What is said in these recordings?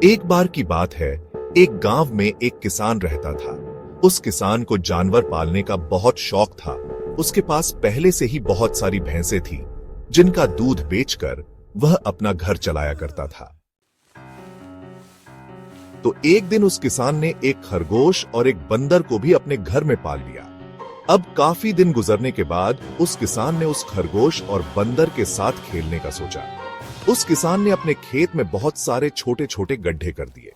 एक बार की बात है, एक गांव में एक किसान रहता था। उस किसान को जानवर पालने का बहुत शौक था। उसके पास पहले से ही बहुत सारी भैंसें थी, जिनका दूध बेचकर वह अपना घर चलाया करता था। तो एक दिन उस किसान ने एक खरगोश और एक बंदर को भी अपने घर में पाल लिया। अब काफी दिन गुजरने के बाद उस किसान ने उस खरगोश और बंदर के साथ खेलने का सोचा। उस किसान ने अपने खेत में बहुत सारे छोटे छोटे गड्ढे कर दिए।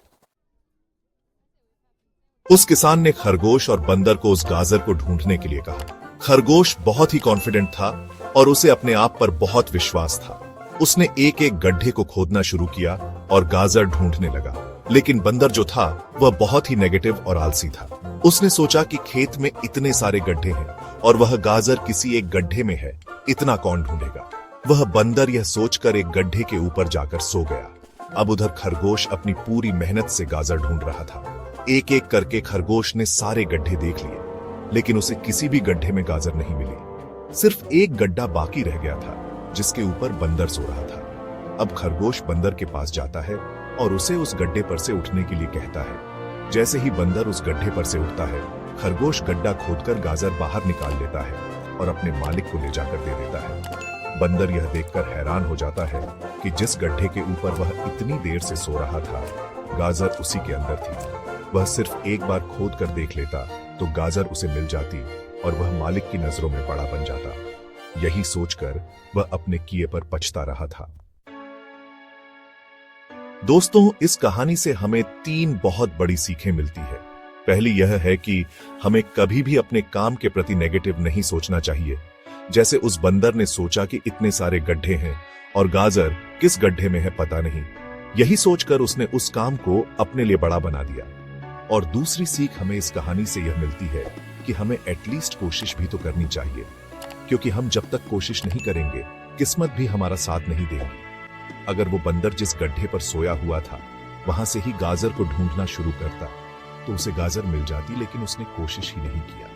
उस किसान ने खरगोश और बंदर को उस गाजर को ढूंढने के लिए कहा। खरगोश बहुत ही कॉन्फिडेंट था और उसे अपने आप पर बहुत विश्वास था। उसने एक एक गड्ढे को खोदना शुरू किया और गाजर ढूंढने लगा। लेकिन बंदर जो था वह बहुत ही नेगेटिव और आलसी था। उसने सोचा कि खेत में इतने सारे गड्ढे हैं और वह गाजर किसी एक गड्ढे में है, इतना कौन ढूंढेगा। वह बंदर यह सोचकर एक गड्ढे के ऊपर जाकर सो गया। अब उधर खरगोश अपनी पूरी मेहनत से गाजर ढूंढ रहा था। एक एक करके खरगोश ने सारे गड्ढे देख लिए, लेकिन उसे किसी भी गड्ढे में गाजर नहीं मिली। सिर्फ एक गड्ढा बाकी रह गया था, जिसके ऊपर बंदर सो रहा था। अब खरगोश बंदर के पास जाता है और उसे उस गड्ढे पर से उठने के लिए कहता है। जैसे ही बंदर उस गड्ढे पर से उठता है, खरगोश गड्ढा खोदकर गाजर बाहर निकाल लेता है और अपने मालिक को ले जाकर दे देता है। बंदर यह देखकर हैरान हो जाता है कि जिस गड्ढे के ऊपर वह इतनी देर से सो रहा था, गाजर उसी के अंदर थी। वह सिर्फ एक बार खोद कर देख लेता तो गाजर उसे मिल जाती और वह मालिक की नजरों में बड़ा बन जाता। यही सोचकर वह अपने किए पर पछता रहा था। दोस्तों, इस कहानी से हमें 3 बहुत बड़ी सीखें मिलती है। पहली यह है कि हमें कभी भी अपने काम के प्रति नेगेटिव नहीं सोचना चाहिए। जैसे उस बंदर ने सोचा कि इतने सारे गड्ढे हैं और गाजर किस गड्ढे में है पता नहीं। यही सोचकर उसने उस काम को अपने लिए बड़ा बना दिया। और दूसरी सीख हमें इस कहानी से यह मिलती है कि हमें एटलीस्ट कोशिश भी तो करनी चाहिए, क्योंकि हम जब तक कोशिश नहीं करेंगे, किस्मत भी हमारा साथ नहीं देगी। अगर वो बंदर जिस गड्ढे पर सोया हुआ था वहां से ही गाजर को ढूंढना शुरू करता तो उसे गाजर मिल जाती, लेकिन उसने कोशिश ही नहीं किया।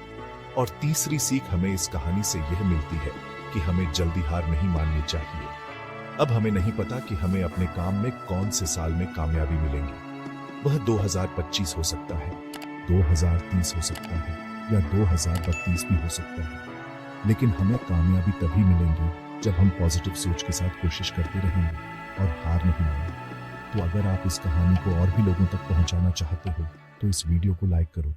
और तीसरी सीख हमें इस कहानी से यह मिलती है कि हमें जल्दी हार नहीं माननी चाहिए। अब हमें नहीं पता कि हमें अपने काम में कौन से साल में कामयाबी मिलेंगी। वह 2025 हो सकता है, 2030 हो सकता है या 2032 भी हो सकता है, लेकिन हमें कामयाबी तभी मिलेंगी जब हम पॉजिटिव सोच के साथ कोशिश करते रहेंगे और हार नहीं मानेंगे। तो अगर आप इस कहानी को और भी लोगों तक पहुंचाना चाहते हो तो इस वीडियो को लाइक करो।